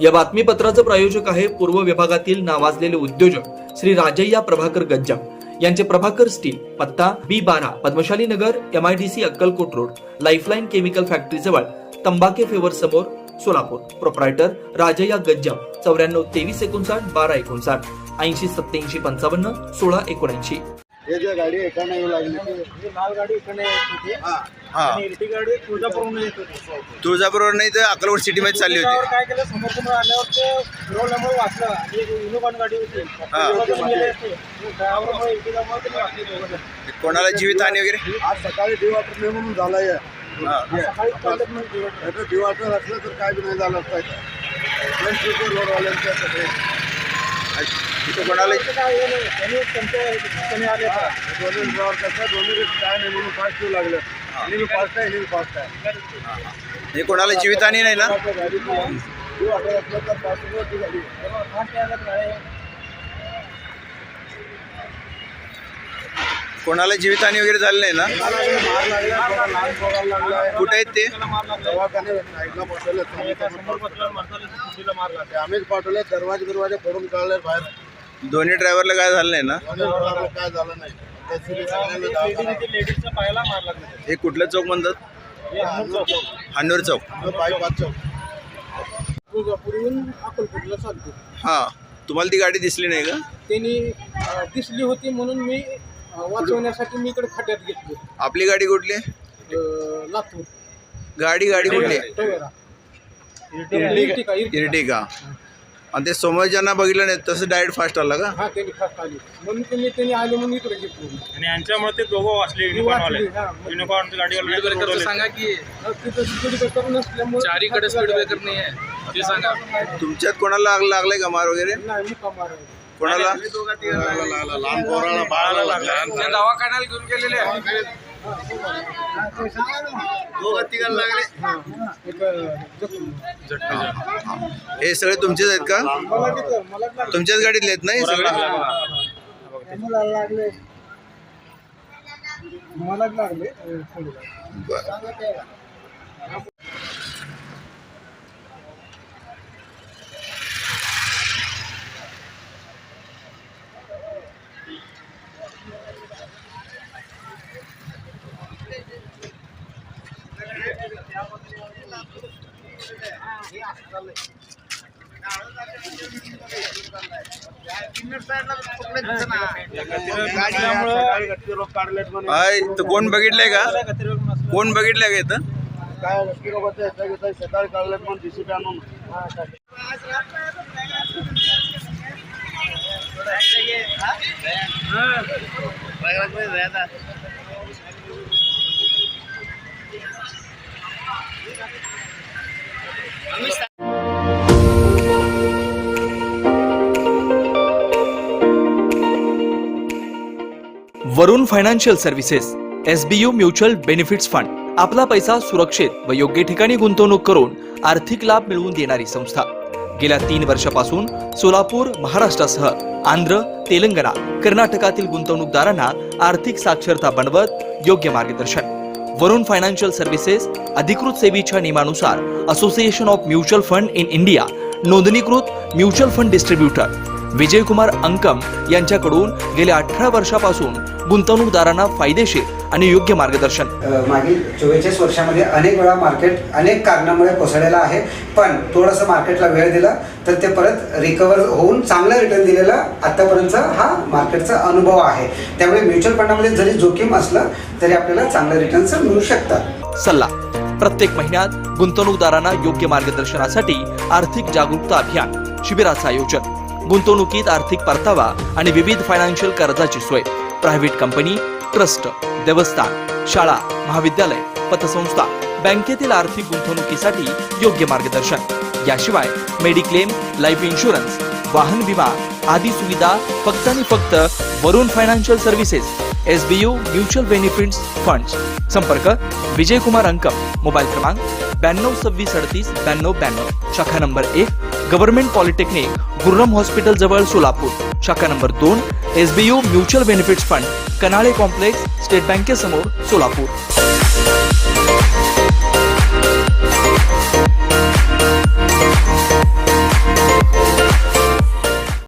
या बातमीपत्राचं प्रायोजक आहे पूर्व विभागातील नावाजलेले उद्योजक श्री राजय्या प्रभाकर गज्जाम यांचे प्रभाकर स्टील, पत्ता B12 पद्मशाली नगर, MIDC Akkalkot road, lifeline chemical factory जवळ, तंबाके फेवर समोर, सोलापूर. प्रोप्रायटर राजय्या गज्जाम 94 23 59 12 59 80 87 55 16 79. हे जे गाडी एकाने येऊ लागली ती लाल गाडी एकाने येत होती आणि इरटी गाडी तुळजापूरहून येत होती. तुळजापूरवर नाही तर अक्कलकोट सिटी मध्ये चालली होती. काय केलं, समोर आल्यावर ते रोड नंबर वाचला आणि एक युनिकॉर्न गाडी होती. ड्रायव्हरमुळे इरटीगामुळे ते वाचले दोघं. कोणाला जीवितहानी वगैरे? आज सकाळी दिवाटर म्हणून झाला या सकाळी चालत नाही दिवाटर असलं तर काय बी नाही झालं असतं रोडवाल्यांच्या सगळे. तिथं कोणाला काय हे नाही, त्यांनी त्यांच्या आले दोन्ही ड्रायव्हर कसं दोन्ही काय नाही म्हणून फास्ट येऊ लागलं. आणि फास्ट आहे, आणि फास्ट आहे. हे कोणाला जीवितहानी नाही ना? गाडी दिवाटर असलं तर फास्ट गाडी फास्ट यायला कोणाला जीवितहानी वगैरे झाली नाही ना? कुठे आहेत ते? आम्हीच पाठवले, दरवाजे फोडून काढले बाहेर. दोन्ही ड्रायव्हरला काय झालं नाही ना? काय झालं नाही. लेडीजच्या पायाला मारला. हे कुठलं चौक म्हणतात? हानूर चौक. तुळजापूरहून अक्कलकोटला चालतो. हा, तुम्हाला ती गाडी दिसली नाही का? त्यांनी दिसली होती म्हणून मी वाचवण्यासाठी मी इकडे खड्ड्यात घेतली. आपली गाडी कुठली? लातूर. गाडी कुठली? इर्टिगा. इर्टिगा. आणि ते समोर ज्यांना बघितलं नाही तसं डायरेक्ट फास्ट आला का? हा, त्यांनी फास्ट आली म्हणून त्यांनी आले म्हणून इकडे घेतली. आणि यांच्यामुळे ते दोघं वाचले. युनिकॉर्न गाडीवाला सांगा की तिथं स्पीड ब्रेकर नसल्यामुळे चारीकडे स्पीड ब्रेकर नाही आहे ते सांगा. तुमच्यात कोणाला लागलाय का मार वगैरे? नाही, मुक्का मार. कोणाला? लहान पोराला बाळाला लागला. त्या दवाखान्याला घेऊन गेलेले हे सगळे तुमचेच आहेत का? तुमच्याच गाडीतले आहेत ना हे सगळे? मला लागले. तर कोण बघितलंय का? कोण बघितलंय का इथं? काय सकाळी काढले म्हणून DCP आणून. Varun financial services SBU mutual benefits fund आपला पैसा सुरक्षित व योग्य ठिकाणी गुंतवणूक करून आर्थिक लाभ मिळवून देणारी संस्था. गेल्या 3 वर्षापासून सोलापूर, महाराष्ट्रासह आंध्र, तेलंगणा, कर्नाटकातील गुंतवणूकदारांना आर्थिक साक्षरता बनवत योग्य मार्गदर्शन. वरुण फायनान्शियल सर्व्हिसेस अधिकृत सेवेच्या नियमानुसार association of mutual fund in India नोंदणीकृत mutual fund distributor Vijaykumar Ankam यांच्याकडून गेल्या 18 वर्षापासून गुंतवणूकदारांना फायदेशीर आणि योग्य मार्गदर्शन. मागील 44 वर्षामध्ये अनेक वेळा मार्केट अनेक कारणामुळे कोसळलेलं आहे, पण थोडंसं मार्केटला वेळ दिला तर ते परत रिकवर होऊन चांगलं रिटर्न दिलेला आतापर्यंतचा हा मार्केटचा अनुभव आहे. त्यामुळे म्युच्युअल फंडामध्ये जरी जोखीम असलं तरी आपल्याला चांगलं रिटर्न्स मिळू शकतात. सल्ला प्रत्येक महिन्यात गुंतवणूकदारांना योग्य मार्गदर्शनासाठी आर्थिक जागरूकता अभियान शिबिराचं आयोजन. गुंतवणुकीत आर्थिक परतावा आणि विविध फायनान्शियल कर्जाची सोय. प्रायव्हेट कंपनी, ट्रस्ट, देवस्थान, शाळा, महाविद्यालय, पतसंस्था, बँकेतील आर्थिक गुंतवणुकीसाठी योग्य मार्गदर्शन. याशिवाय मेडिक्लेम, लाईफ इन्शुरन्स, वाहन विमा आदी सुविधा फक्त आणि फक्त Varun financial services SBU mutual benefits funds. संपर्क विजयकुमार अंकम. मोबाईल क्रमांक 92 26 38 92 92. शाखा number 1 government polytechnic, Gurram hospital जवळ, सोलापूर. शाखा number 2 SBU mutual benefits fund, Kanale complex, state बँकेसमोर, सोलापूर.